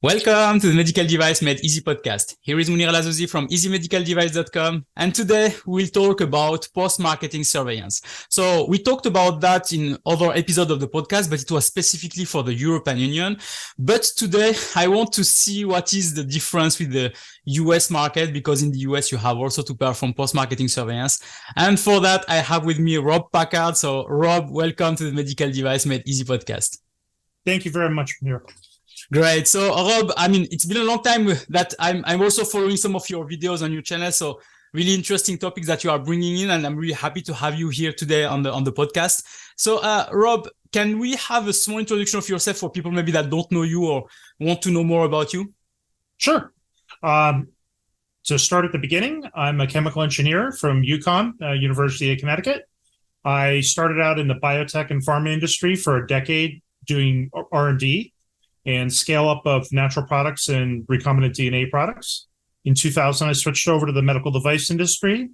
Welcome to the Medical Device Made Easy podcast. Here is Munir Lazouzi from easymedicaldevice.com. And today we'll talk about post-marketing surveillance. So we talked about that in other episodes of the podcast, but it was specifically for the European Union. But today I want to see what is the difference with the US market, because in the US you have also to perform post-marketing surveillance. And for that, I have with me Rob Packard. So Rob, welcome to the Medical Device Made Easy podcast. Thank you very much, Munir. Great. So Rob, it's been a long time that I'm also following some of your videos on your channel. So really interesting topics that you are bringing in, and I'm really happy to have you here today on the podcast. So Rob, can we have a small introduction of yourself for people maybe that don't know you or want to know more about you? Sure. To start at the beginning, I'm a chemical engineer from UConn, University of Connecticut. I started out in the biotech and pharma industry for a decade doing R&D and scale up of natural products and recombinant DNA products. In 2000, I switched over to the medical device industry.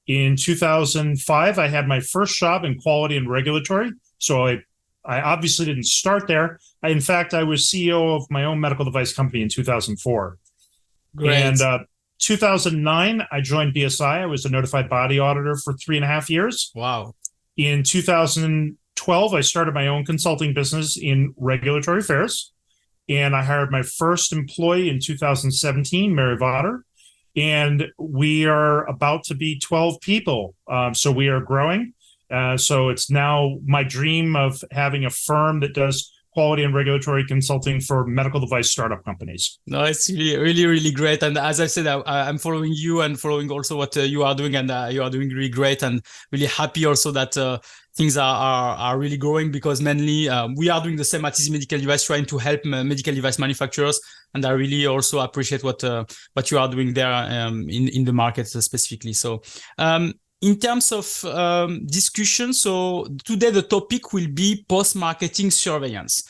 In 2005, I had my first job in quality and regulatory. So I obviously didn't start there. In fact, I was CEO of my own medical device company in 2004. Great. And 2009, I joined BSI. I was a notified body auditor for 3.5 years. Wow. In 2012, I started my own consulting business in regulatory affairs. And I hired my first employee in 2017, Mary Votter. And we are about to be 12 people. So we are growing. So it's now my dream of having a firm that does quality and regulatory consulting for medical device startup companies. No, it's really great. And as I said, I'm following you and following also what you are doing, and you are doing really great, and really happy also that things are really growing, because mainly we are doing the same at Easy Medical Device, trying to help medical device manufacturers. And I really also appreciate what you are doing there in the market specifically. So in terms of discussion, so today the topic will be post-marketing surveillance.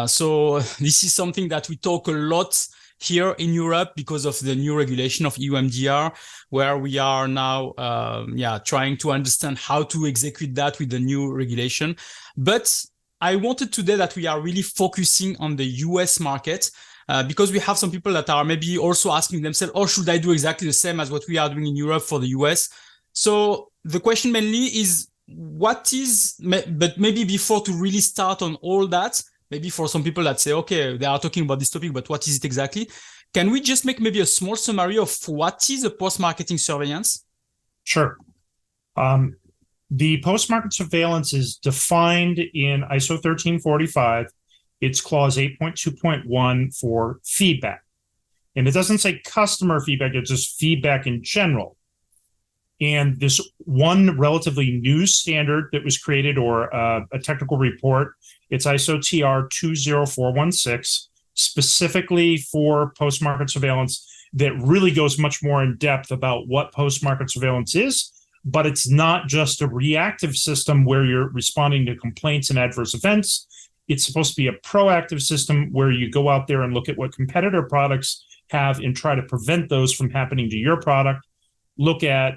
So this is something that we talk a lot here in Europe because of the new regulation of EU MDR, where we are now trying to understand how to execute that with the new regulation. But I wanted today that we are really focusing on the US market, because we have some people that are maybe also asking themselves, oh, should I do exactly the same as what we are doing in Europe for the US? So the question mainly is, but maybe before to really start on all that, maybe for some people that say, okay, they are talking about this topic, but what is it exactly? Can we just make maybe a small summary of what is a post-marketing surveillance? Sure. The post-market surveillance is defined in ISO 1345. It's clause 8.2.1 for feedback. And it doesn't say customer feedback, it's just feedback in general. And this one relatively new standard that was created, or a technical report, it's ISO TR 20416, specifically for post-market surveillance, that really goes much more in depth about what post-market surveillance is. But it's not just a reactive system where you're responding to complaints and adverse events. It's supposed to be a proactive system where you go out there and look at what competitor products have and try to prevent those from happening to your product. Look at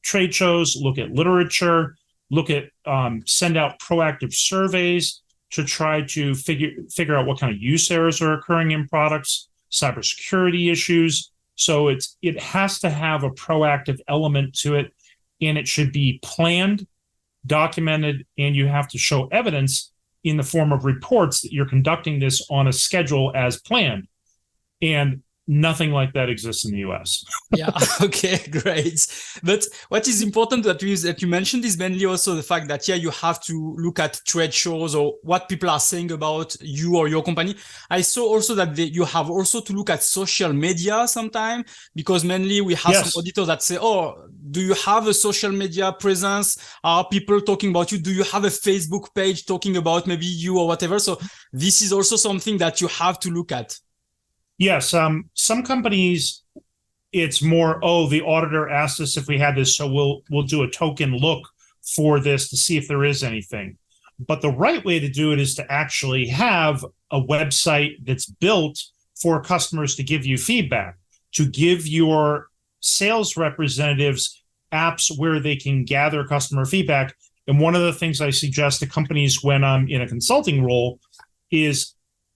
trade shows, look at literature, send out proactive surveys to try to figure out what kind of use errors are occurring in products, cybersecurity issues. So it has to have a proactive element to it, and it should be planned, documented, and you have to show evidence in the form of reports that you're conducting this on a schedule as planned. And nothing like that exists in the US. Yeah. Okay, great. But what is important that you mentioned is mainly also the fact that, you have to look at trade shows or what people are saying about you or your company. I saw also that you have also to look at social media sometime, because mainly we have some auditors that say, oh, do you have a social media presence? Are people talking about you? Do you have a Facebook page talking about maybe you or whatever? So this is also something that you have to look at. Yes, some companies, it's more, the auditor asked us if we had this, so we'll do a token look for this to see if there is anything. But the right way to do it is to actually have a website that's built for customers to give you feedback, to give your sales representatives apps where they can gather customer feedback. And one of the things I suggest to companies when I'm in a consulting role is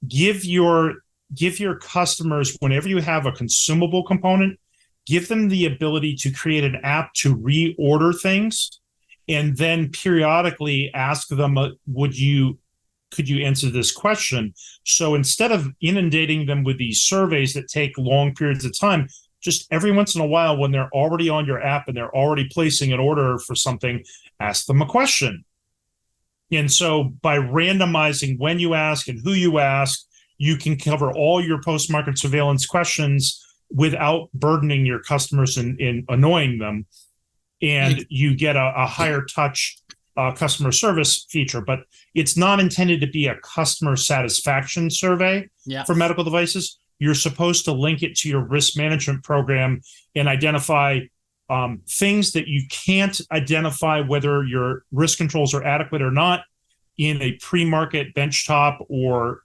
give your give your customers, whenever you have a consumable component, give them the ability to create an app to reorder things, and then periodically ask them, could you answer this question? So instead of inundating them with these surveys that take long periods of time, just every once in a while, when they're already on your app and they're already placing an order for something, ask them a question. And so by randomizing when you ask and who you ask, you can cover all your post-market surveillance questions without burdening your customers and annoying them. And you get a higher touch customer service feature, but it's not intended to be a customer satisfaction survey for medical devices. You're supposed to link it to your risk management program and identify things that you can't identify whether your risk controls are adequate or not in a pre-market benchtop or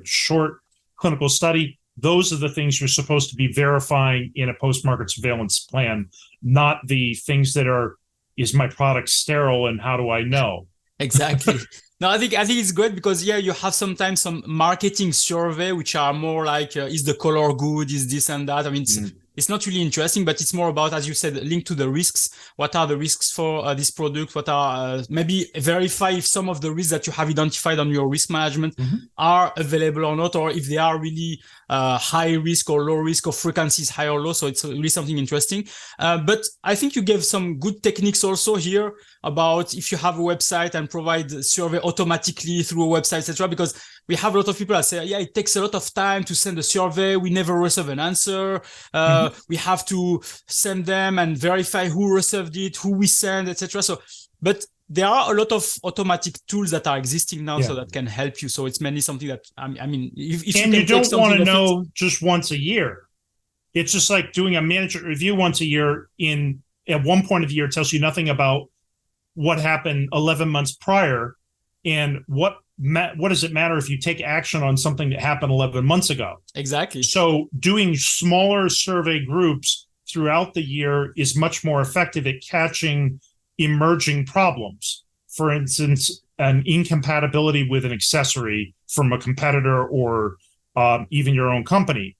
short clinical study. Those are the things you're supposed to be verifying in a post-market surveillance plan, not the things that are, is my product sterile and how do I know? Exactly. No, I think it's great because you have sometimes some marketing survey which are more like is the color good, is this and that. I mean, it's not really interesting, but it's more about, as you said, linked to the risks. What are the risks for this product? What are maybe verify if some of the risks that you have identified on your risk management are available or not, or if they are really high risk or low risk, or frequency is high or low. So it's really something interesting. But I think you gave some good techniques also here about if you have a website and provide the survey automatically through a website, etc. Because we have a lot of people that say, it takes a lot of time to send a survey. We never receive an answer. We have to send them and verify who received it, who we send, etc. So, but there are a lot of automatic tools that are existing now, so that can help you. So it's mainly something that, I mean, if you don't want to know just once a year. It's just like doing a management review once a year. At one point of the year, it tells you nothing about what happened 11 months prior, and what does it matter if you take action on something that happened 11 months ago? Exactly. So doing smaller survey groups throughout the year is much more effective at catching emerging problems. For instance, an incompatibility with an accessory from a competitor or even your own company.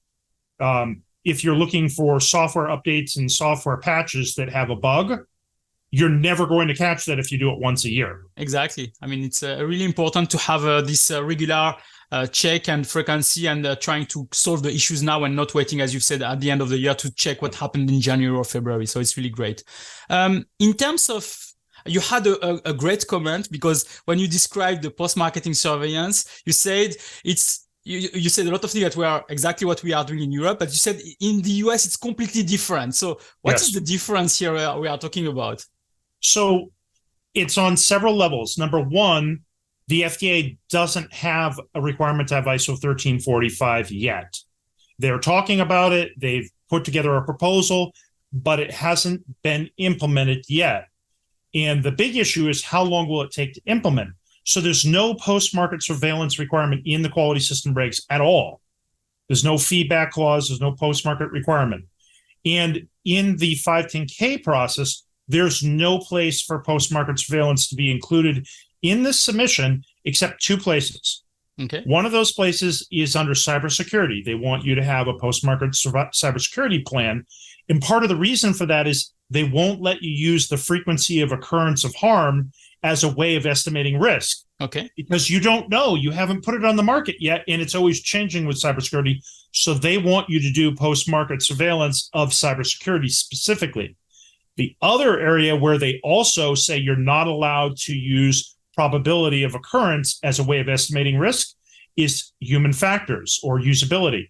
If you're looking for software updates and software patches that have a bug, you're never going to catch that if you do it once a year. Exactly. I mean, it's really important to have this regular check and frequency and trying to solve the issues now and not waiting, as you said, at the end of the year to check what happened in January or February. So it's really great. In terms of, you had a great comment, because when you described the post-marketing surveillance, you said you said a lot of things that were exactly what we are doing in Europe, but you said in the US, it's completely different. So what is the difference here we are talking about? So it's on several levels. Number one, the FDA doesn't have a requirement to have ISO 13485 yet. They're talking about it. They've put together a proposal, but it hasn't been implemented yet. And the big issue is, how long will it take to implement? So there's no post-market surveillance requirement in the quality system regs at all. There's no feedback clause. There's no post-market requirement. And in the 510K process, there's no place for post-market surveillance to be included in this submission except two places. Okay. One of those places is under cybersecurity. They want you to have a post-market cybersecurity plan. And part of the reason for that is they won't let you use the frequency of occurrence of harm as a way of estimating risk. Okay. Because you don't know. You haven't put it on the market yet, and it's always changing with cybersecurity. So they want you to do post-market surveillance of cybersecurity specifically. The other area where they also say you're not allowed to use probability of occurrence as a way of estimating risk is human factors or usability.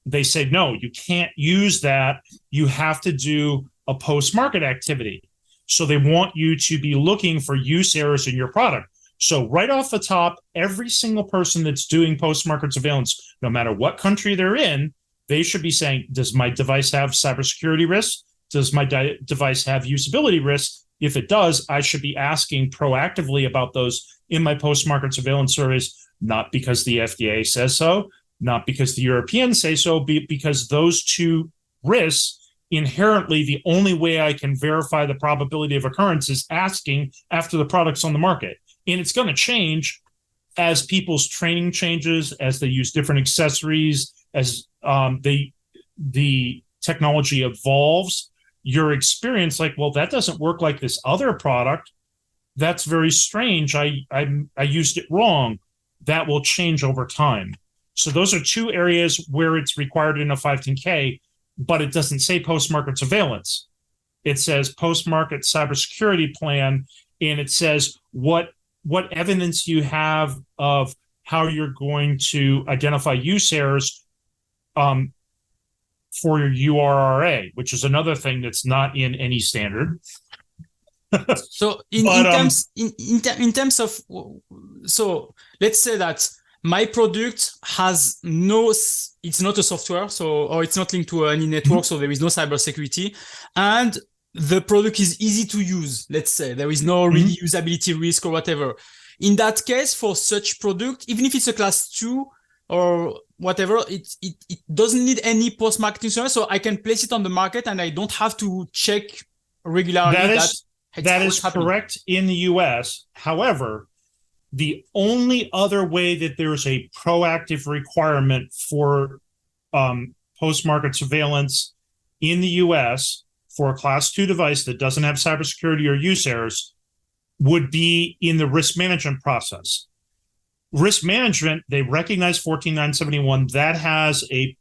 They say, no, you can't use that. You have to do a post-market activity. So they want you to be looking for use errors in your product. So right off the top, every single person that's doing post-market surveillance, no matter what country they're in, they should be saying, does my device have cybersecurity risks? Does my device have usability risks? If it does, I should be asking proactively about those in my post-market surveillance surveys, not because the FDA says so, not because the Europeans say so, because those two risks, inherently, the only way I can verify the probability of occurrence is asking after the product's on the market. And it's going to change as people's training changes, as they use different accessories, as the technology evolves, your experience, like, well, that doesn't work like this other product. That's very strange. I used it wrong. That will change over time. So those are two areas where it's required in a 510K, but it doesn't say post-market surveillance. It says post-market cybersecurity plan, and it says what evidence you have of how you're going to identify use errors for your URRA, which is another thing that's not in any standard. So in terms of, so let's say that my product has it's not a software, or it's not linked to any network, so there is no cybersecurity, and the product is easy to use. Let's say there is no really usability risk or whatever. In that case, for such product, even if it's a class 2 or whatever, it doesn't need any post-marketing service, so I can place it on the market and I don't have to check regularly. That is correct in the US. However, the only other way that there's a proactive requirement for post-market surveillance in the US for a class 2 device that doesn't have cybersecurity or use errors would be in the risk management process. Risk management, they recognize 14971, that has a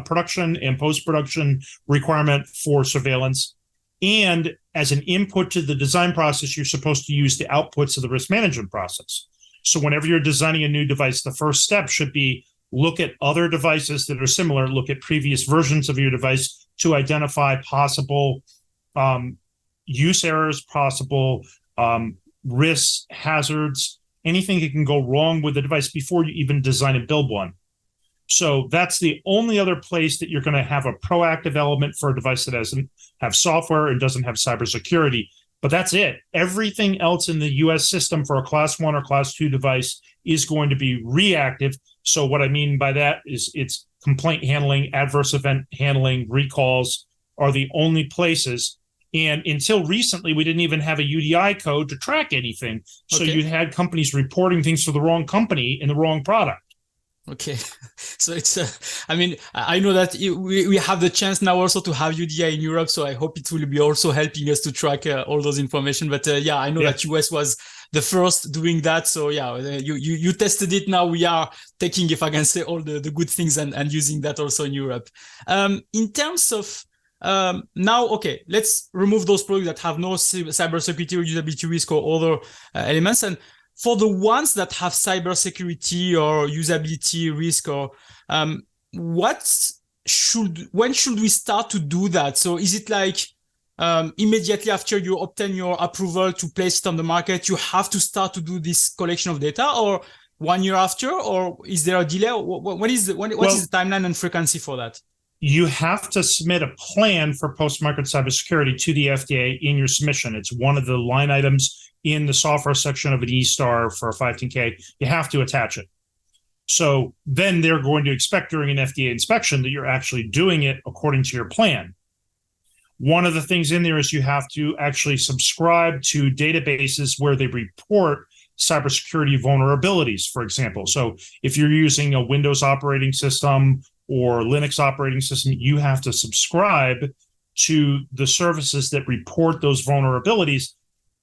production and post-production requirement for surveillance. And as an input to the design process, you're supposed to use the outputs of the risk management process. So whenever you're designing a new device, the first step should be look at other devices that are similar, look at previous versions of your device to identify possible use errors, possible risks, hazards, anything that can go wrong with the device before you even design and build one. So that's the only other place that you're going to have a proactive element for a device that doesn't have software and doesn't have cybersecurity. But that's it. Everything else in the US system for a class 1 or class 2 device is going to be reactive. So what I mean by that is it's complaint handling, adverse event handling, recalls are the only places. And until recently, we didn't even have a UDI code to track anything. So you had companies reporting things to the wrong company in the wrong product. Okay, so it's, I mean, I know that we have the chance now also to have UDI in Europe, so I hope it will be also helping us to track all those information. But yeah, I know that US was the first doing that. So yeah, you tested it. Now we are taking, if I can say, all the good things and using that also in Europe. In terms of now, okay, let's remove those products that have no cybersecurity or usability risk or other elements. And for the ones that have cybersecurity or usability risk, or when should we start to do that? So is it like immediately after you obtain your approval to place it on the market, you have to start to do this collection of data, or 1 year after, or is there a delay? What is the timeline and frequency for that? You have to submit a plan for post-market cybersecurity to the FDA in your submission. It's one of the line items in the software section of an eStar for a 510K. You have to attach it. So then they're going to expect during an FDA inspection that you're actually doing it according to your plan. One of the things in there is you have to actually subscribe to databases where they report cybersecurity vulnerabilities, for example. So if you're using a Windows operating system or Linux operating system, you have to subscribe to the services that report those vulnerabilities,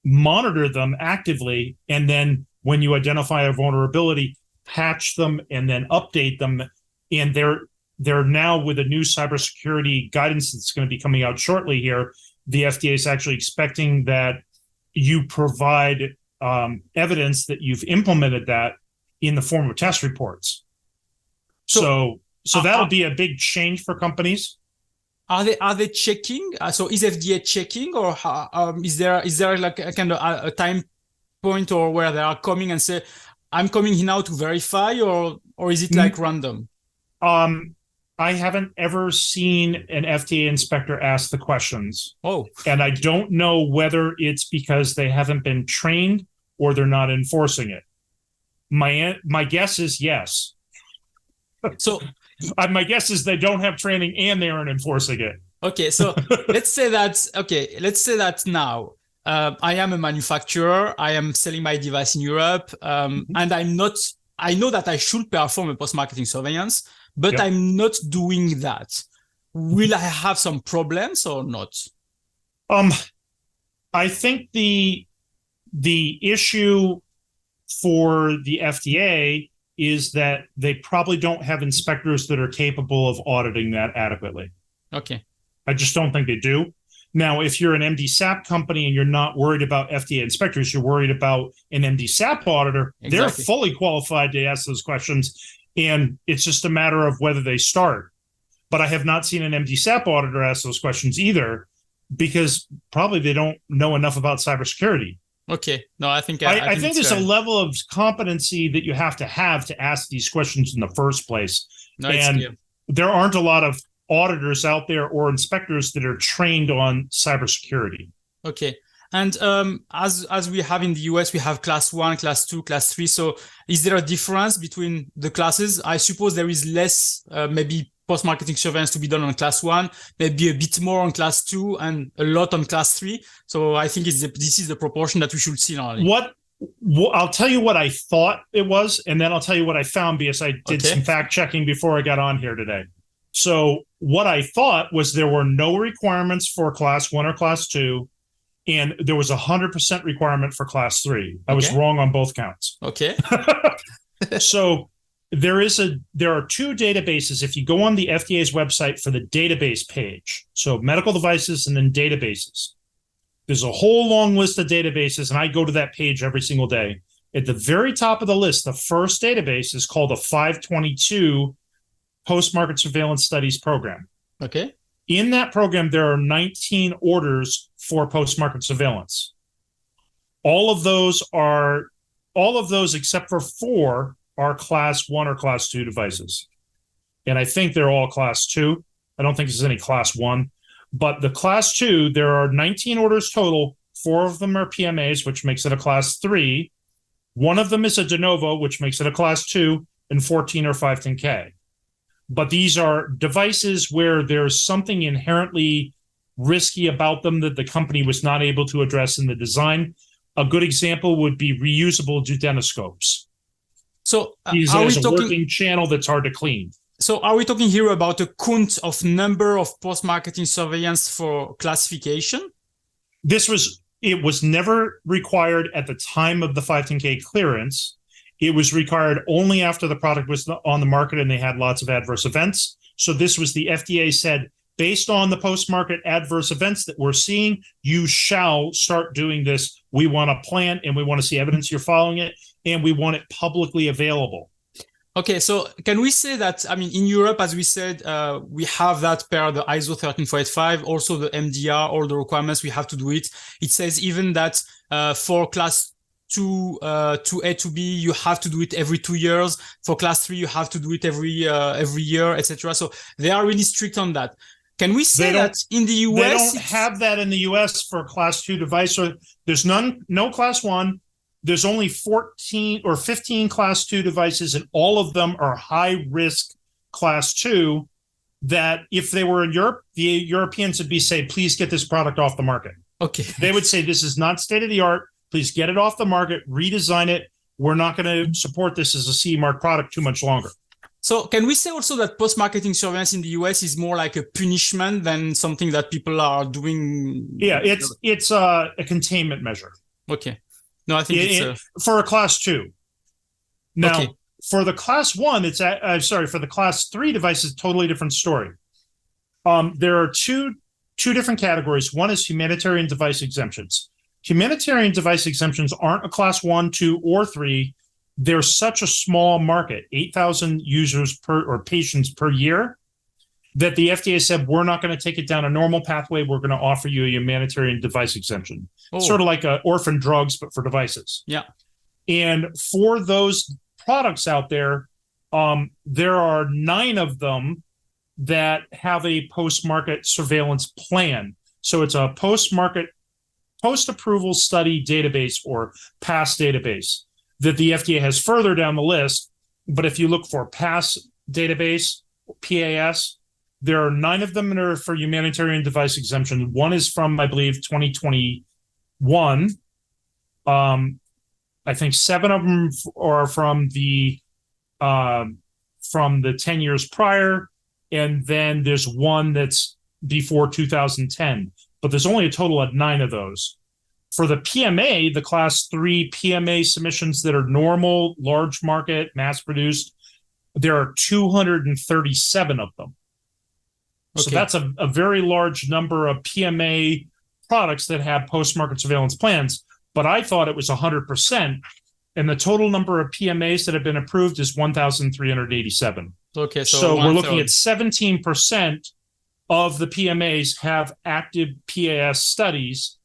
monitor them actively, and then when you identify a vulnerability, patch them and then update them. And they're now, with a new cybersecurity guidance that's going to be coming out shortly here, the FDA is actually expecting that you provide evidence that you've implemented that in the form of test reports. So that'll be a big change for companies. Are they checking? So is FDA checking, or is there like a kind of a time point, or where they are coming and say, I'm coming here now to verify, or is it like random? I haven't ever seen an FDA inspector ask the questions. Oh, and I don't know whether it's because they haven't been trained or they're not enforcing it. My guess is yes. So my guess is they don't have training and they aren't enforcing it. Okay, so let's say that now I am a manufacturer. I am selling my device in Europe, and I know that I should perform a post-marketing surveillance, but Yep. I'm not doing that. Will I have some problems or not? I think the issue for the FDA is that they probably don't have inspectors that are capable of auditing that adequately. Okay. I just don't think they do. Now, if you're an MDSAP company and you're not worried about FDA inspectors, you're worried about an MDSAP auditor, Exactly. They're fully qualified to ask those questions. And it's just a matter of whether they start. But I have not seen an MDSAP auditor ask those questions either, because probably they don't know enough about cybersecurity. Okay. No, I think there's a level of competency that you have to ask these questions in the first place. No, and there aren't a lot of auditors out there or inspectors that are trained on cybersecurity. Okay. And as we have in the US, we have class 1, class 2, class 3. So is there a difference between the classes? I suppose there is less maybe post-marketing surveillance to be done on class 1, maybe a bit more on class 2 and a lot on class 3. So I think this is the proportion that we should see now. I'll tell you what I thought it was, and then I'll tell you what I found, because I did some fact checking before I got on here today. So what I thought was there were no requirements for class 1 or class 2, and there was 100% requirement for class 3. I was wrong on both counts. Okay. So there are two databases. If you go on the FDA's website for the database page, so medical devices and then databases, there's a whole long list of databases, and I go to that page every single day. At the very top of the list, the first database is called the 522 Post-Market Surveillance Studies Program. Okay. In that program, there are 19 orders for post-market surveillance. All of those except for 4 are class 1 or class 2 devices. And I think they're all class 2. I don't think there's any class 1. But the class 2, there are 19 orders total. 4 of them are PMAs, which makes it a class 3. 1 of them is a de novo, which makes it a class 2, and 14 are 510K. But these are devices where there's something inherently risky about them that the company was not able to address in the design. A good example would be reusable duodenoscopes. So there's a working channel that's hard to clean. So are we talking here about a count of number of post-marketing surveillance for classification? It was never required at the time of the 510K clearance. It was required only after the product was on the market and they had lots of adverse events. So this was the FDA said, based on the post-market adverse events that we're seeing, you shall start doing this. We want a plan and we want to see evidence you're following it, and we want it publicly available. Okay, so can we say that, I mean, in Europe, as we said, we have that per the ISO 13485, also the MDR, all the requirements, we have to do it. It says even that for class 2, to A to B, you have to do it every 2 years. For class 3, you have to do it every year, etc. So they are really strict on that. Can we say that in the US? They don't have that in the US for class 2 device. So there's no class 1. There's only 14 or 15 class 2 devices, and all of them are high risk class 2 that if they were in Europe, the Europeans would say, please get this product off the market. Okay. They would say, this is not state of the art. Please get it off the market, redesign it. We're not going to support this as a CE mark product too much longer. So can we say also that post-marketing surveillance in the US is more like a punishment than something that people are doing? Yeah, it's a containment measure. Okay. No, I think it's for a class 2. Now, for the class 1, for the class 3 device, it's a totally different story. There are two different categories. One is humanitarian device exemptions. Humanitarian device exemptions aren't a class 1, 2, or 3. They're such a small market, 8,000 users or patients per year, that the FDA said, we're not going to take it down a normal pathway. We're going to offer you a humanitarian device exemption. Sort of like orphan drugs, but for devices. Yeah. And for those products out there, there are 9 of them that have a post-market surveillance plan. So it's a post-approval study database or PASS database that the FDA has further down the list. But if you look for PASS database, PAS, there are 9 of them that are for humanitarian device exemption. One is from, I believe, 2021. I think 7 of them are from the from the 10 years prior, and then there's one that's before 2010. But there's only a total of 9 of those. For the PMA, the class 3 PMA submissions that are normal, large market, mass produced, there are 237 of them. Okay. So that's a very large number of PMA products that have post-market surveillance plans. But I thought it was 100%. And the total number of PMAs that have been approved is 1,387. Okay, so we're looking at 17% of the PMAs have active PAS studies.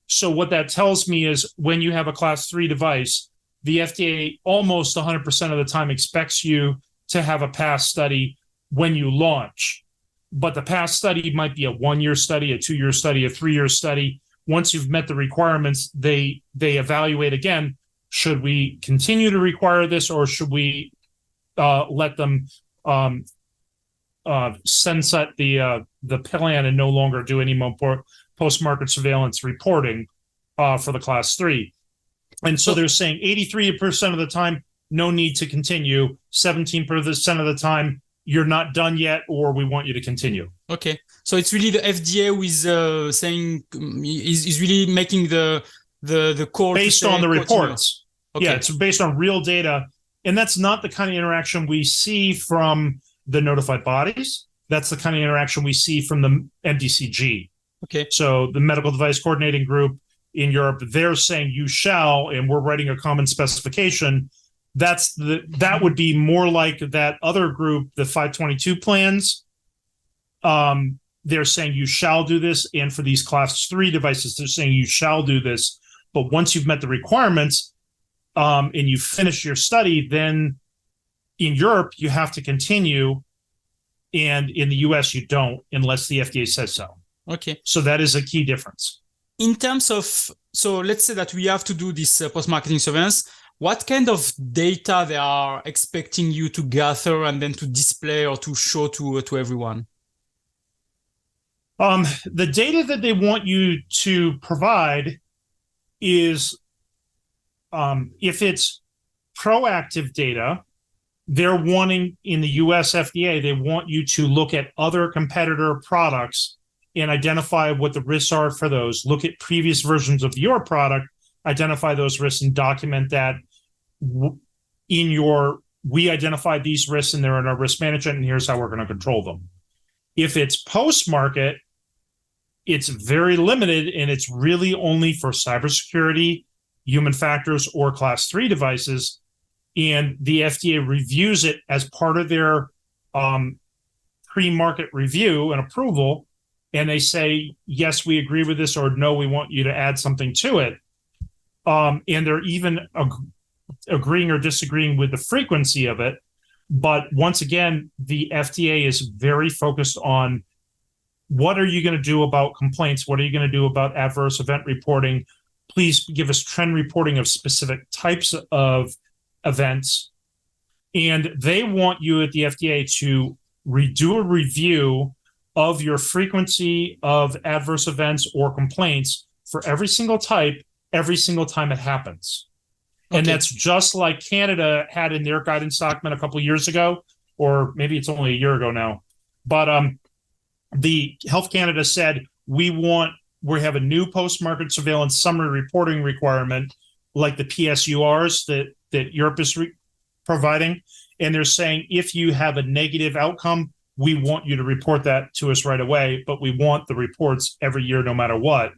So what that tells me is when you have a class 3 device, the FDA almost 100% of the time expects you to have a PAS study when you launch. But the PAS study might be a 1-year study, a 2-year study, a 3-year study. Once you've met the requirements, they evaluate again. Should we continue to require this, or should we let them sunset the plan and no longer do any more post-market surveillance reporting for the class 3? And so they're saying 83% of the time, no need to continue. 17% of the time, you're not done yet, or we want you to continue. Okay. So it's really the FDA who is saying, is really making the call based on the reports. Okay. Yeah, it's based on real data. And that's not the kind of interaction we see from the notified bodies. That's the kind of interaction we see from the MDCG. Okay. So the Medical Device Coordinating Group in Europe, they're saying you shall, and we're writing a common specification. That would be more like that other group, the 522 plans. They're saying you shall do this. And for these class 3 devices, they're saying you shall do this. But once you've met the requirements, and you finish your study, then in Europe, you have to continue. And in the US, you don't, unless the FDA says so. Okay. So that is a key difference. In terms of, so let's say that we have to do this post-marketing surveillance, what kind of data they are expecting you to gather and then to display or to show to everyone? The data that they want you to provide is, if it's proactive data, they're wanting, in the US FDA, they want you to look at other competitor products and identify what the risks are for those. Look at previous versions of your product, identify those risks, and document that we identified these risks and they're in our risk management, and here's how we're going to control them. If it's post-market, it's very limited, and it's really only for cybersecurity, human factors, or class 3 devices. And the FDA reviews it as part of their pre-market review and approval. And they say, yes, we agree with this, or no, we want you to add something to it. And they're even agreeing or disagreeing with the frequency of it. But once again, the FDA is very focused on what are you going to do about complaints? What are you going to do about adverse event reporting? Please give us trend reporting of specific types of events. And they want you at the FDA to do a review of your frequency of adverse events or complaints for every single type, every single time it happens. Okay. And that's just like Canada had in their guidance document a couple of years ago, or maybe it's only a year ago now. But the Health Canada said, we have a new post-market surveillance summary reporting requirement, like the PSURs that Europe is providing. And they're saying, if you have a negative outcome, we want you to report that to us right away, but we want the reports every year, no matter what.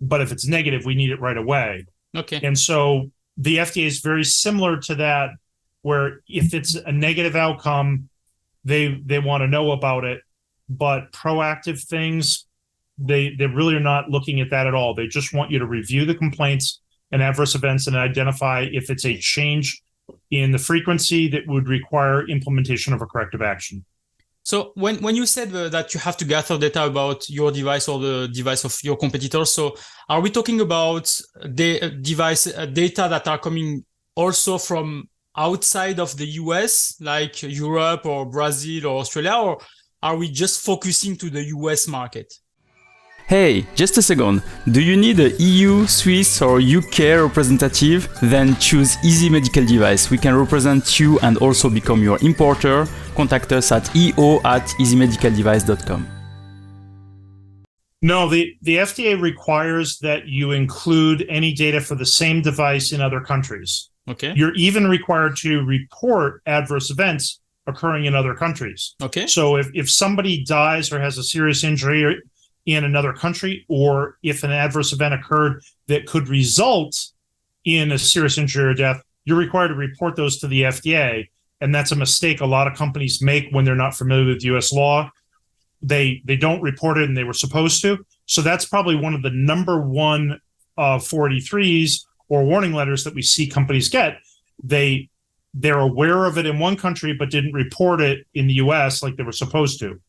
But if it's negative, we need it right away. Okay. And so the FDA is very similar to that, where if it's a negative outcome, they want to know about it. But proactive things, they really are not looking at that at all. They just want you to review the complaints and adverse events and identify if it's a change in the frequency that would require implementation of a corrective action. So when you said that you have to gather data about your device or the device of your competitors, so are we talking about the device data that are coming also from outside of the US, like Europe or Brazil or Australia, or are we just focusing to the US market? Hey, just a second. Do you need a EU, Swiss or UK representative? Then choose Easy Medical Device. We can represent you and also become your importer. Contact us at eo@easymedicaldevice.com. No, the FDA requires that you include any data for the same device in other countries. Okay. You're even required to report adverse events occurring in other countries. Okay. So if somebody dies or has a serious injury in another country, or if an adverse event occurred that could result in a serious injury or death, you're required to report those to the FDA. And that's a mistake a lot of companies make when they're not familiar with US law. They don't report it, and they were supposed to. So that's probably one of the number one 483s or warning letters that we see companies get. They're aware of it in one country, but didn't report it in the US like they were supposed to.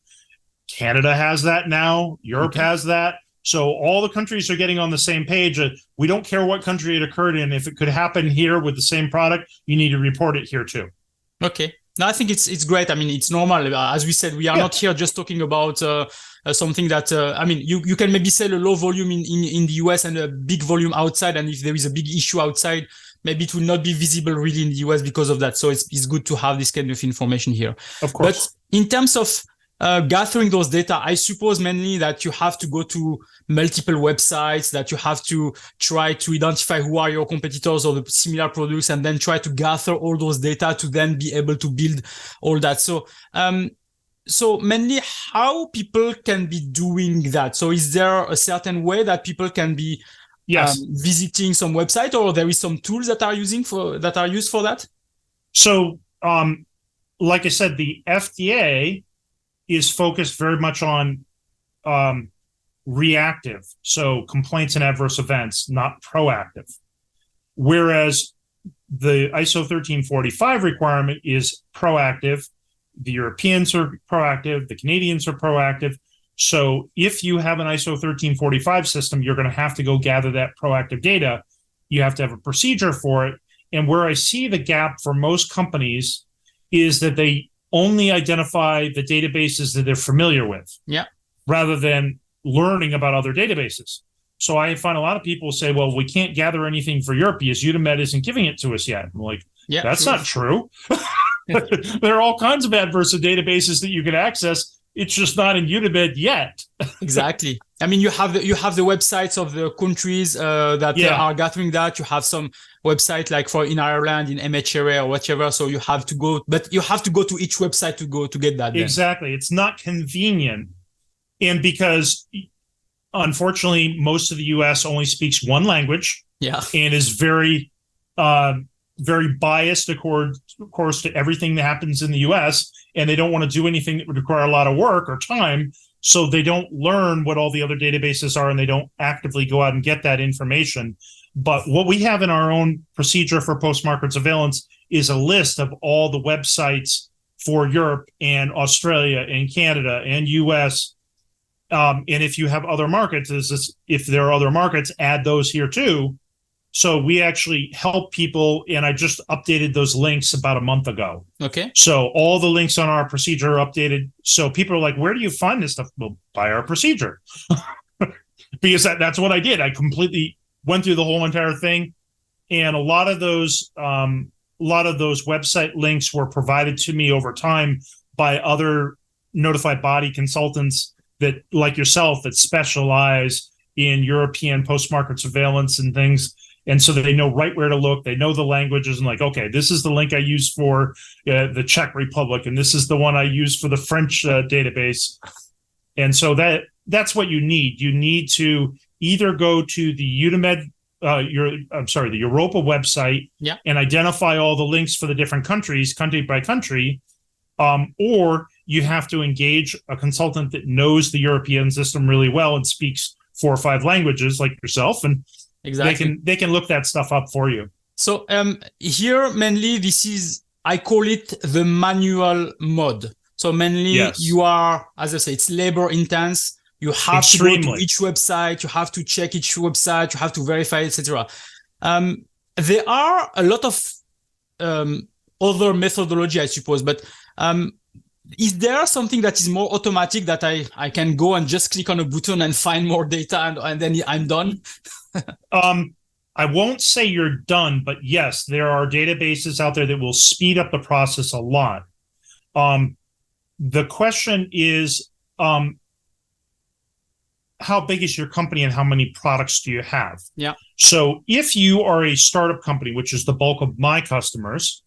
Canada has that now. Europe has that. So all the countries are getting on the same page. We don't care what country it occurred in. If it could happen here with the same product, you need to report it here too. Okay. No, I think it's great. I mean, it's normal. As we said, we are not here just talking about something that, I mean, you can maybe sell a low volume in the US and a big volume outside. And if there is a big issue outside, maybe it will not be visible really in the US because of that. So it's good to have this kind of information here. Of course. But in terms of gathering those data, I suppose mainly that you have to go to multiple websites, that you have to try to identify who are your competitors or the similar products, and then try to gather all those data to then be able to build all that. So, so mainly how people can be doing that. So is there a certain way that people can be visiting some website, or there is some tools that are used for that? So, like I said, the FDA is focused very much on reactive, so complaints and adverse events, not proactive. Whereas the ISO 13485 requirement is proactive. The Europeans are proactive. The Canadians are proactive. So if you have an ISO 13485 system, you're going to have to go gather that proactive data. You have to have a procedure for it. And where I see the gap for most companies is that they only identify the databases that they're familiar with, rather than learning about other databases. So I find a lot of people say, well, we can't gather anything for Europe because UNIMED isn't giving it to us yet. I'm like, that's not true. There are all kinds of adverse databases that you can access. It's just not in UNIMED yet. Exactly. I mean, you have the websites of the countries that are gathering that. You have some website like for in Ireland, in MHRA or whatever. So you have to go, but you have to go to each website to get that. Exactly. Then. It's not convenient. And because unfortunately, most of the US only speaks one language and is very, very biased, of course, to everything that happens in the US. And they don't want to do anything that would require a lot of work or time. So they don't learn what all the other databases are, and they don't actively go out and get that information. But what we have in our own procedure for post-market surveillance is a list of all the websites for Europe and Australia and Canada and US. And if you have other markets, if there are other markets, add those here too. So we actually help people, and I just updated those links about a month ago. Okay. So all the links on our procedure are updated. So people are like, where do you find this stuff? Well, by our procedure. Because that's what I did. I completely went through the whole entire thing. And a lot of those website links were provided to me over time by other notified body consultants that, like yourself, that specialize in European post-market surveillance and things. And so they know right where to look. They know the languages and like, okay, this is the link I use for the Czech Republic, and this is the one I use for the French database. And so that's what you need. You need to either go to the UNIMED, the Europa website, and identify all the links for the different countries, country by country, or you have to engage a consultant that knows the European system really well and speaks 4 or 5 languages, like yourself, and they can look that stuff up for you. So here mainly I call it the manual mode. So mainly you are, as I say, it's labor intense. You have to go to each website. You have to check each website. You have to verify, etc. There are a lot of other methodology, I suppose, but is there something that is more automatic that I can go and just click on a button and find more data and then I'm done? I won't say you're done, but yes, there are databases out there that will speed up the process a lot. The question is, how big is your company and how many products do you have? Yeah. So if you are a startup company, which is the bulk of my customers,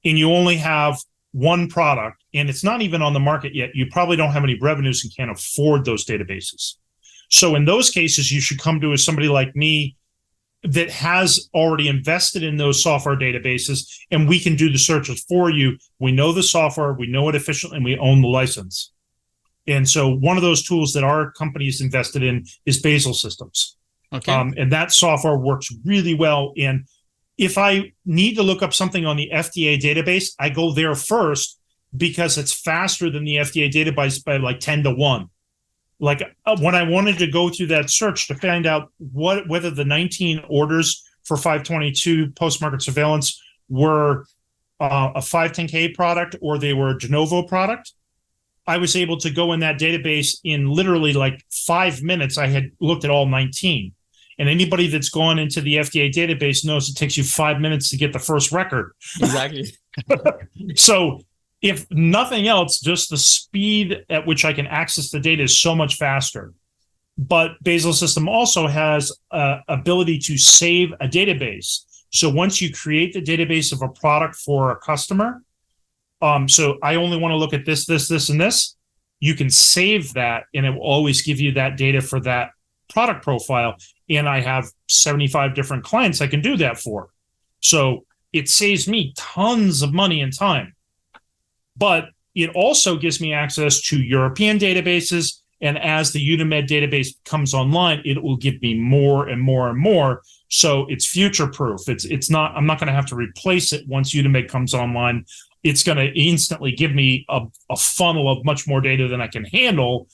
and you only have one product and it's not even on the market yet, you probably don't have any revenues and can't afford those databases. So in those cases, you should come to somebody like me that has already invested in those software databases, and we can do the searches for you. We know the software, we know it efficiently, and we own the license. And so one of those tools that our company is invested in is Basil Systems. Okay. And that software works really well. And if I need to look up something on the FDA database, I go there first because it's faster than the FDA database by like 10 to 1. Like when I wanted to go through that search to find out whether the 19 orders for 522 post-market surveillance were a 510K product or they were a de novo product, I was able to go in that database in literally like 5 minutes. I had looked at all 19. And anybody that's gone into the FDA database knows it takes you 5 minutes to get the first record. Exactly. So if nothing else, just the speed at which I can access the data is so much faster. But Basil System also has ability to save a database. So once you create the database of a product for a customer, so I only want to look at this, and this, you can save that and it will always give you that data for that product profile. And I have 75 different clients I can do that for. So it saves me tons of money and time. But it also gives me access to European databases. And as the UniMed database comes online, it will give me more and more and more. So it's future proof. It's not, I'm not going to have to replace it once UniMed comes online. It's going to instantly give me a funnel of much more data than I can handle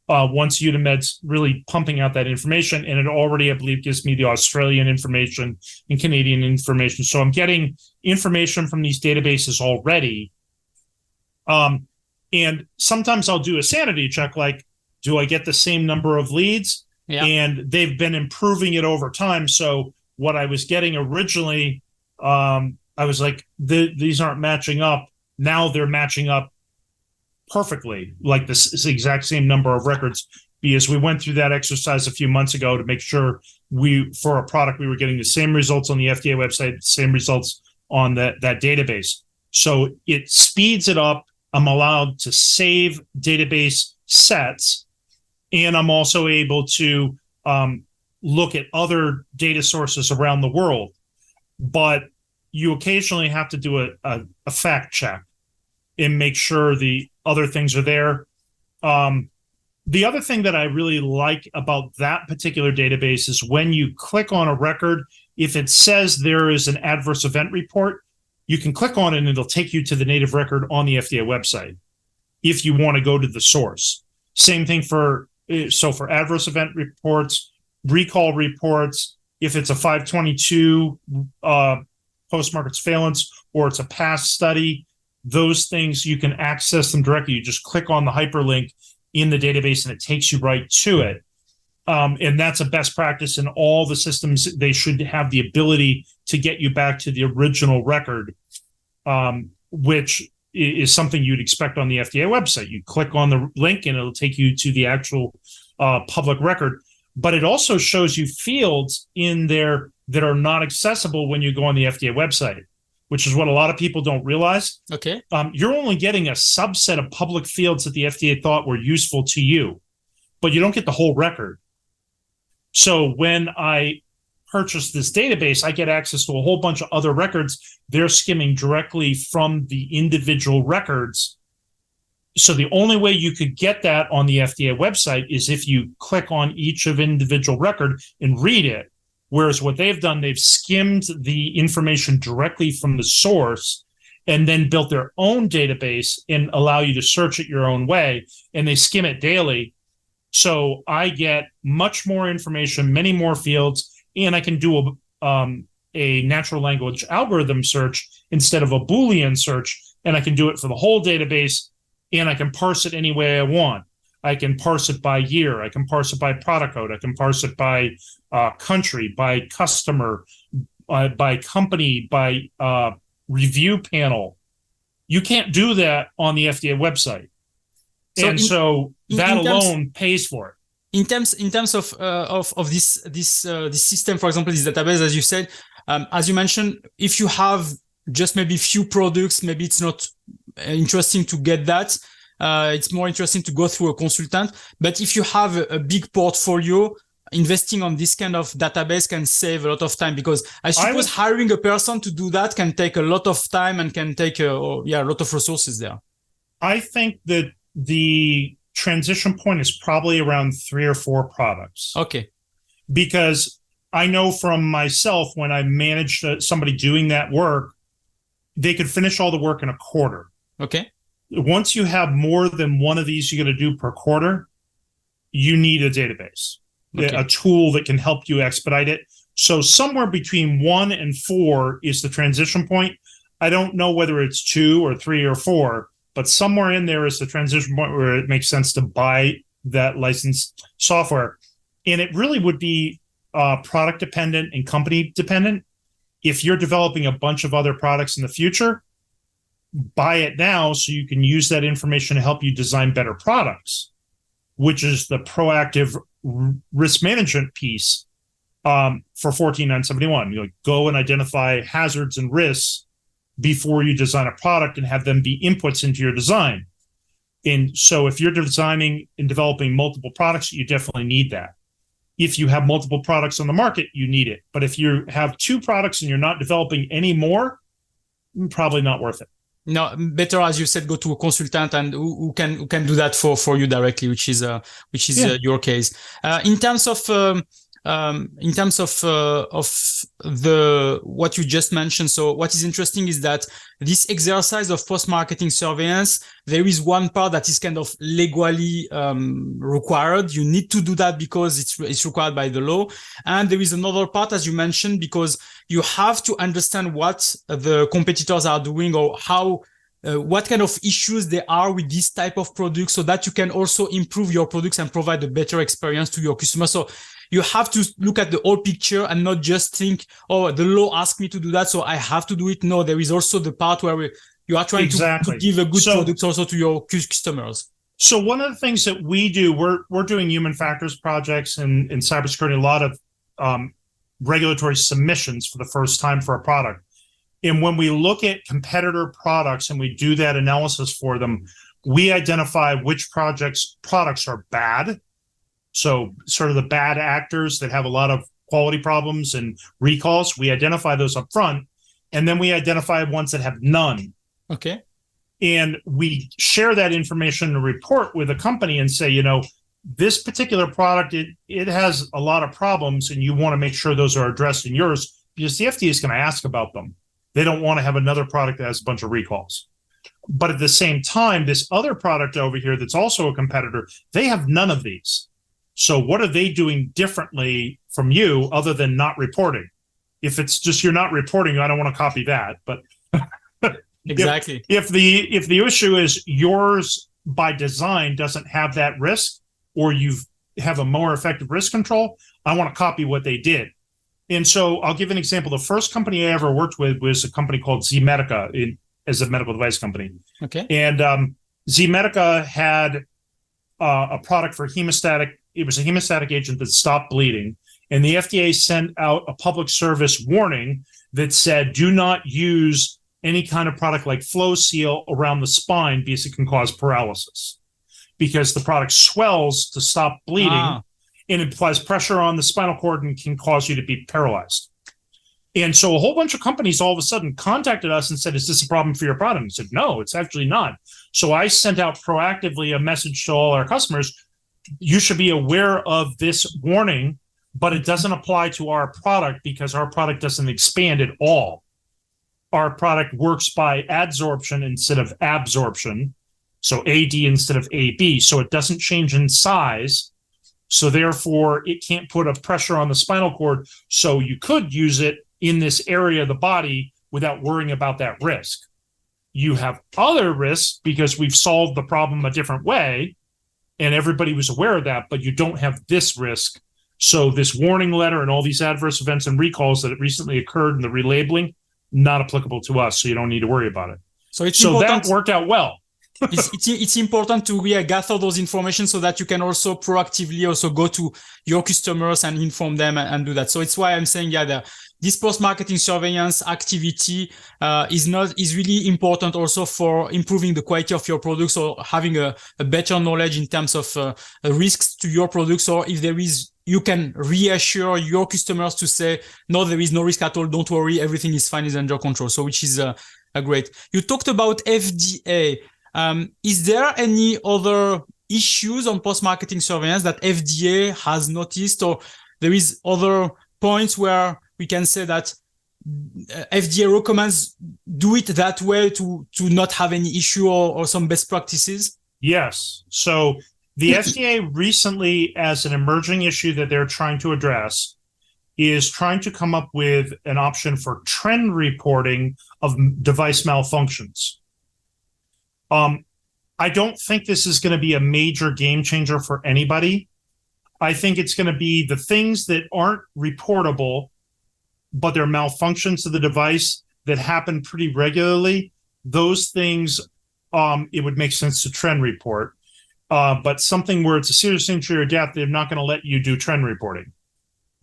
once UniMed's really pumping out that information. And it already, I believe, gives me the Australian information and Canadian information. So I'm getting information from these databases already. And sometimes I'll do a sanity check, like, do I get the same number of leads? Yeah. And they've been improving it over time. So what I was getting originally, I was like, these aren't matching up. Now they're matching up perfectly, like this exact same number of records, because we went through that exercise a few months ago to make sure for a product, we were getting the same results on the FDA website, same results on that database. So it speeds it up. I'm allowed to save database sets, and I'm also able to look at other data sources around the world. But you occasionally have to do a fact check and make sure the other things are there. The other thing that I really like about that particular database is when you click on a record, if it says there is an adverse event report, you can click on it and it'll take you to the native record on the FDA website if you want to go to the source. Same thing for adverse event reports, recall reports, if it's a 522 post-market surveillance or it's a past study, those things you can access them directly. You just click on the hyperlink in the database and it takes you right to it. And that's a best practice in all the systems. They should have the ability to get you back to the original record, which is something you'd expect on the FDA website. You click on the link and it'll take you to the actual public record. But it also shows you fields in there that are not accessible when you go on the FDA website, which is what a lot of people don't realize. Okay. You're only getting a subset of public fields that the FDA thought were useful to you, but you don't get the whole record. So when I purchase this database, I get access to a whole bunch of other records. They're skimming directly from the individual records. So the only way you could get that on the FDA website is if you click on each of individual record and read it. Whereas what they've done, they've skimmed the information directly from the source and then built their own database and allow you to search it your own way. And they skim it daily. So I get much more information, many more fields, and I can do a natural language algorithm search instead of a Boolean search. And I can do it for the whole database. and I can parse it any way I want. I can parse it by year. I can parse it by product code. I can parse it by country, by customer, by company, by review panel. You can't do that on the FDA website. So that alone pays for it. In terms of this system, for example, this database, as you said, as you mentioned, if you have just maybe few products, maybe it's not interesting to get that. It's more interesting to go through a consultant. But if you have a big portfolio, investing on this kind of database can save a lot of time, because I suppose hiring a person to do that can take a lot of time and can take a lot of resources there. I think that the transition point is probably around 3 or 4 products. Okay. Because I know from myself, when I managed somebody doing that work, they could finish all the work in a quarter. Okay. Once you have more than one of these you're going to do per quarter, you need a database, a tool that can help you expedite it. So somewhere between 1 and 4 is the transition point. I don't know whether it's 2 or 3 or 4, but somewhere in there is the transition point where it makes sense to buy that licensed software. And it really would be product dependent and company dependent. If you're developing a bunch of other products in the future, buy it now so you can use that information to help you design better products, which is the proactive risk management piece for 14971. You go and identify hazards and risks before you design a product and have them be inputs into your design. And so if you're designing and developing multiple products, you definitely need that. If you have multiple products on the market, you need it. But if you have 2 products and you're not developing any more, probably not worth it. No, better, as you said, go to a consultant and who can do that for you directly, which is your case. In terms of the what you just mentioned, so what is interesting is that this exercise of post-marketing surveillance, there is one part that is kind of legally required. You need to do that because it's required by the law, and there is another part, as you mentioned, because you have to understand what the competitors are doing or how what kind of issues there are with this type of product, so that you can also improve your products and provide a better experience to your customers. So you have to look at the whole picture and not just think, oh, the law asked me to do that, so I have to do it. No, there is also the part where you are trying to give a good product also to your customers. So one of the things that we do, we're doing human factors projects in cybersecurity, a lot of regulatory submissions for the first time for a product. And when we look at competitor products and we do that analysis for them, we identify which products are bad. So sort of the bad actors that have a lot of quality problems and recalls, we identify those up front. And then we identify ones that have none. Okay. And we share that information in a report with a company and say, this particular product, it has a lot of problems and you want to make sure those are addressed in yours, because the FDA is going to ask about them. They don't want to have another product that has a bunch of recalls. But at the same time, this other product over here that's also a competitor, they have none of these. So what are they doing differently from you other than not reporting? If it's just you're not reporting, I don't want to copy that. But exactly. If the issue is yours by design doesn't have that risk, or you have a more effective risk control, I want to copy what they did. And so I'll give an example. The first company I ever worked with was a company called Z-Medica as a medical device company. Okay. And Z-Medica had a product for hemostatic. It was a hemostatic agent that stopped bleeding. And the FDA sent out a public service warning that said, do not use any kind of product like Flow Seal around the spine because it can cause paralysis. Because the product swells to stop bleeding and it applies pressure on the spinal cord and can cause you to be paralyzed. And so a whole bunch of companies all of a sudden contacted us and said, is this a problem for your product? And said, no, it's actually not. So I sent out proactively a message to all our customers. You should be aware of this warning, but it doesn't apply to our product because our product doesn't expand at all. Our product works by adsorption instead of absorption. So AD instead of AB. So it doesn't change in size. So therefore, it can't put a pressure on the spinal cord. So you could use it in this area of the body without worrying about that risk. you have other risks because we've solved the problem a different way, and everybody was aware of that, but you don't have this risk. So this warning letter and all these adverse events and recalls that recently occurred in the relabeling, not applicable to us, so you don't need to worry about it. So that worked out well. It's important to gather those information so that you can also proactively also go to your customers and inform them and do that. So it's why I'm saying, this post-marketing surveillance activity is really important also for improving the quality of your products, or having a better knowledge in terms of risks to your products, or if there is, you can reassure your customers to say, no, there is no risk at all. Don't worry. Everything is fine, is under control. So which is great. You talked about FDA. Is there any other issues on post-marketing surveillance that FDA has noticed, or there is other points where we can say that FDA recommends do it that way to not have any issue, or some best practices? Yes. So the FDA recently, as an emerging issue that they're trying to address, is trying to come up with an option for trend reporting of device malfunctions. I don't think this is going to be a major game changer for anybody. I think it's going to be the things that aren't reportable, but they're malfunctions of the device that happen pretty regularly. Those things, it would make sense to trend report. But something where it's a serious injury or death, they're not going to let you do trend reporting.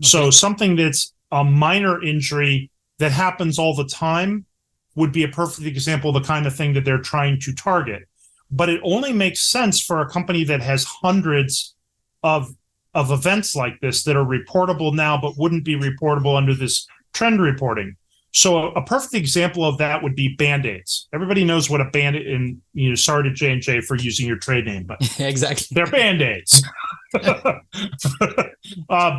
Okay. So something that's a minor injury that happens all the time would be a perfect example of the kind of thing that they're trying to target. But it only makes sense for a company that has hundreds of events like this that are reportable now, but wouldn't be reportable under this trend reporting. So a perfect example of that would be Band-Aids. Everybody knows what a Band-Aid, and sorry to J&J for using your trade name, but exactly, they're Band-Aids.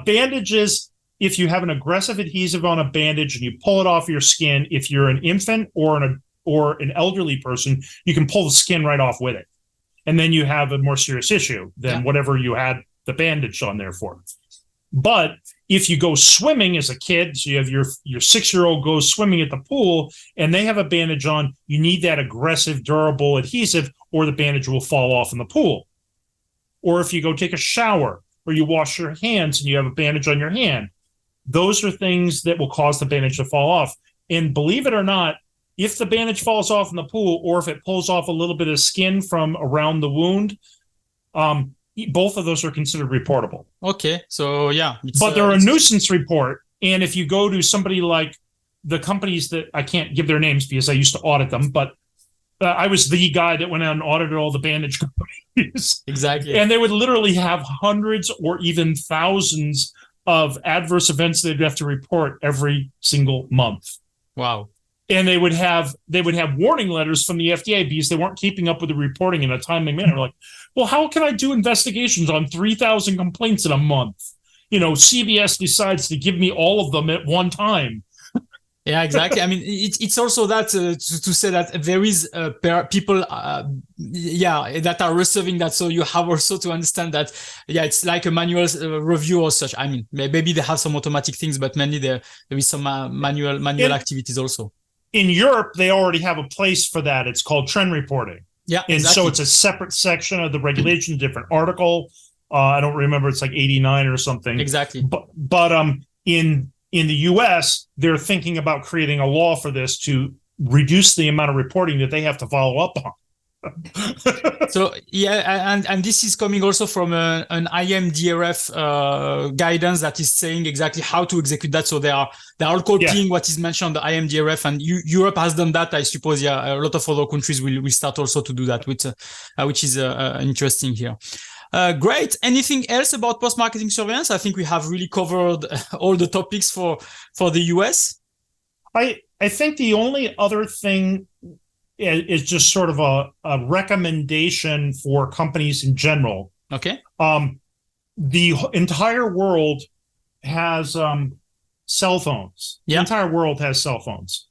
Bandages, if you have an aggressive adhesive on a bandage and you pull it off your skin, if you're an infant or an elderly person, you can pull the skin right off with it. And then you have a more serious issue than whatever you had the bandage on there for. But if you go swimming as a kid, so you have your 6-year-old goes swimming at the pool and they have a bandage on, you need that aggressive, durable adhesive, or the bandage will fall off in the pool. Or if you go take a shower or you wash your hands and you have a bandage on your hand, those are things that will cause the bandage to fall off. And believe it or not, if the bandage falls off in the pool, or if it pulls off a little bit of skin from around the wound, both of those are considered reportable. Okay, so but they're a nuisance report. And if you go to somebody like the companies that I can't give their names because I used to audit them, but I was the guy that went out and audited all the bandage companies. Exactly. And they would literally have hundreds or even thousands of adverse events they'd have to report every single month. Wow. And they would have warning letters from the FDA because they weren't keeping up with the reporting in a timely manner. Like, well, how can I do investigations on 3,000 complaints in a month? CBS decides to give me all of them at one time. Yeah, exactly. I mean, it's also that to say that there is people, that are receiving that. So you have also to understand that, it's like a manual review or such. I mean, maybe they have some automatic things, but mainly there is some manual activities also. In Europe, they already have a place for that. It's called trend reporting. Yeah, and so it's a separate section of the regulation, different article. I don't remember. It's like 89 or something. Exactly. But in the U.S., they're thinking about creating a law for this to reduce the amount of reporting that they have to follow up on. So and this is coming also from an IMDRF guidance that is saying exactly how to execute that. So they are all copying what is mentioned on the IMDRF, and Europe has done that. I suppose a lot of other countries will start also to do that, which is interesting here. Great. Anything else about post-marketing surveillance? I think we have really covered all the topics for the US. I think the only other thing is just sort of a recommendation for companies in general. Okay. The entire world has cell phones. Yeah. The entire world has cell phones.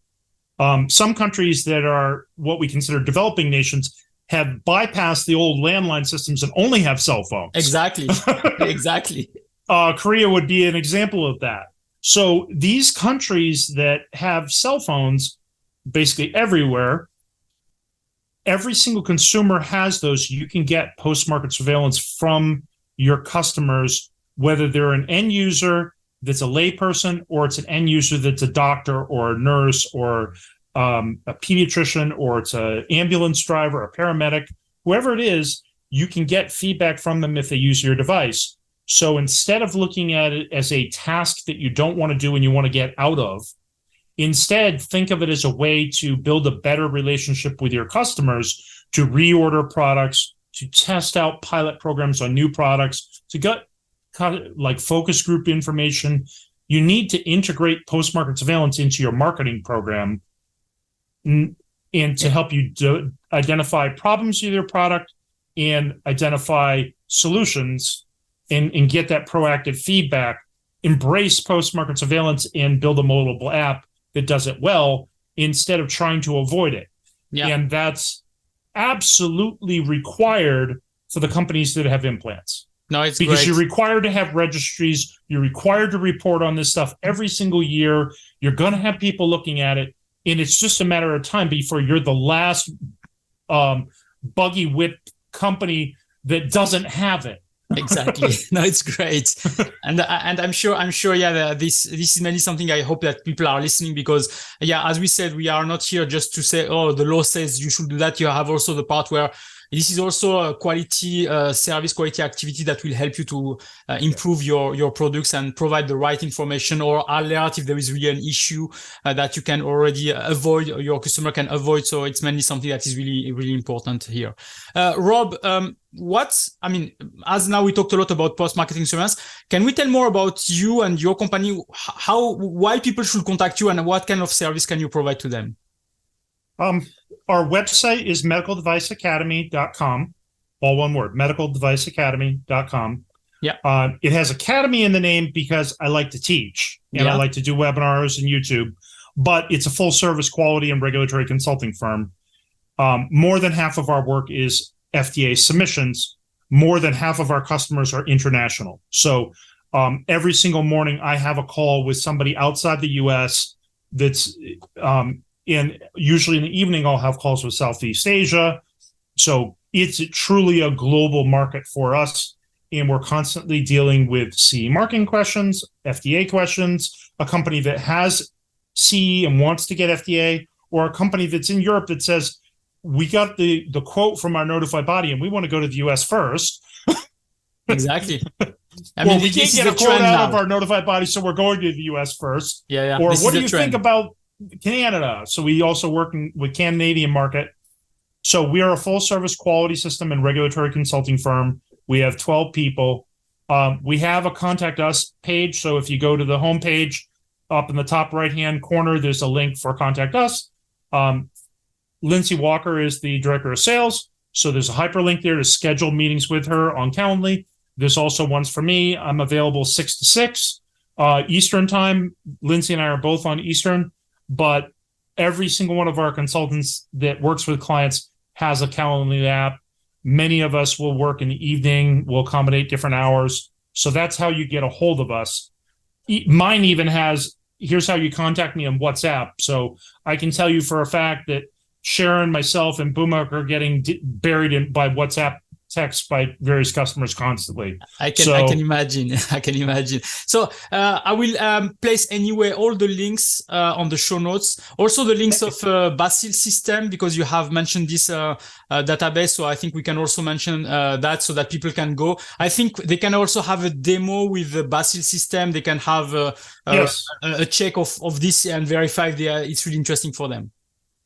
Some countries that are what we consider developing nations have bypassed the old landline systems and only have cell phones. Exactly. Exactly. Korea would be an example of that. So these countries that have cell phones basically everywhere every single consumer has those. You can get post-market surveillance from your customers, whether they're an end user that's a layperson, or it's an end user that's a doctor or a nurse or a pediatrician, or it's an ambulance driver, a paramedic, whoever it is, you can get feedback from them if they use your device. So instead of looking at it as a task that you don't want to do and you want to get out of, instead think of it as a way to build a better relationship with your customers, to reorder products, to test out pilot programs on new products, to get like focus group information. You need to integrate post-market surveillance into your marketing program and to help you identify problems with your product and identify solutions and get that proactive feedback. Embrace post-market surveillance and build a mobile app that does it well instead of trying to avoid it. Yeah. And that's absolutely required for the companies that have implants. No, it's because great. You're required to have registries. You're required to report on this stuff every single year. You're going to have people looking at it. And it's just a matter of time before you're the last buggy whip company that doesn't have it. Exactly. No, it's great. And I'm sure, yeah, this is mainly something I hope that people are listening, because, yeah, as we said, we are not here just to say, oh, the law says you should do that. You have also the part where this is also a quality service, quality activity that will help you to improve your products and provide the right information or alert if there is really an issue that you can already avoid, or your customer can avoid. So it's mainly something that is really, really important here. Rob, as now we talked a lot about post-marketing surveillance, can we tell more about you and your company, why people should contact you, and what kind of service can you provide to them? Our website is medicaldeviceacademy.com, all one word, medicaldeviceacademy.com. Yeah. It has academy in the name because I like to teach and I like to do webinars and YouTube, but it's a full service quality and regulatory consulting firm. More than half of our work is FDA submissions. More than half of our customers are international. So every single morning I have a call with somebody outside the US that's and usually in the evening, I'll have calls with Southeast Asia. So it's truly a global market for us. And we're constantly dealing with CE marking questions, FDA questions, a company that has CE and wants to get FDA, or a company that's in Europe that says, we got the quote from our notified body and we want to go to the US first. Exactly. We can't get a quote out of our notified body, so we're going to the US first. Yeah. Or what do you think about Canada? So we also work with Canadian market. So we are a full service quality system and regulatory consulting firm. We have 12 people. We have a contact us page. So if you go to the homepage up in the top right-hand corner, there's a link for contact us. Lindsay Walker is the director of sales. So there's a hyperlink there to schedule meetings with her on Calendly. There's also ones for me. I'm available 6 to 6 Eastern time. Lindsay and I are both on Eastern. But every single one of our consultants that works with clients has a Calendly app. Many of us will work in the evening. We'll accommodate different hours. So that's how you get a hold of us. Mine even has, here's how you contact me on WhatsApp. So I can tell you for a fact that Sharon, myself, and Boomak are getting buried by WhatsApp texts by various customers constantly. I can imagine. I can imagine. So I will place anyway all the links on the show notes. Also the links of Basil system, because you have mentioned this database. So I think we can also mention that so that people can go. I think they can also have a demo with the Basil system. They can have a check of this and verify it's really interesting for them.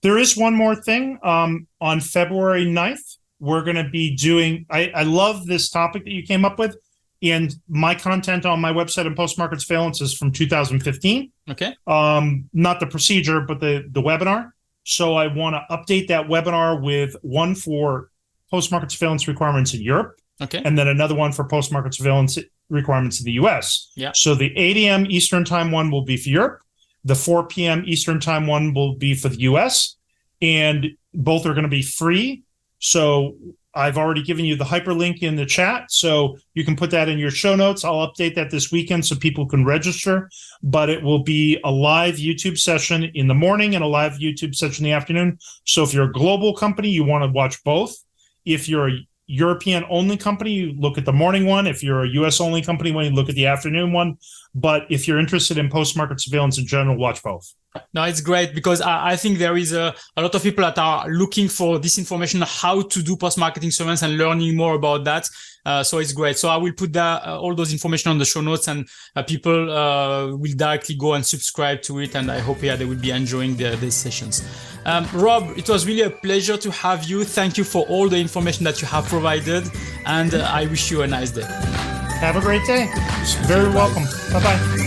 There is one more thing. On February 9th, we're going to be doing, I love this topic that you came up with, and my content on my website and post-market surveillance is from 2015. Okay. Not the procedure, but the webinar. So I want to update that webinar with one for post-market surveillance requirements in Europe. Okay. And then another one for post-market surveillance requirements in the US. Yeah. So the 8 a.m. Eastern time one will be for Europe. The 4 p.m. Eastern time one will be for the US. And both are going to be free. So I've already given you the hyperlink in the chat, so you can put that in your show notes. I'll update that this weekend so people can register, but it will be a live YouTube session in the morning and a live YouTube session in the afternoon. So if you're a global company, you want to watch both. If you're a European-only company, you look at the morning one. If you're a US-only company, you look at the afternoon one. But if you're interested in post-market surveillance in general, watch both. No, it's great because I think there is a lot of people that are looking for this information, how to do post-marketing surveillance and learning more about that. So it's great. So I will put all those information on the show notes, and people will directly go and subscribe to it. And I hope they will be enjoying these sessions. Rob, it was really a pleasure to have you. Thank you for all the information that you have provided, and I wish you a nice day. Have a great day. Very welcome. Bye-bye.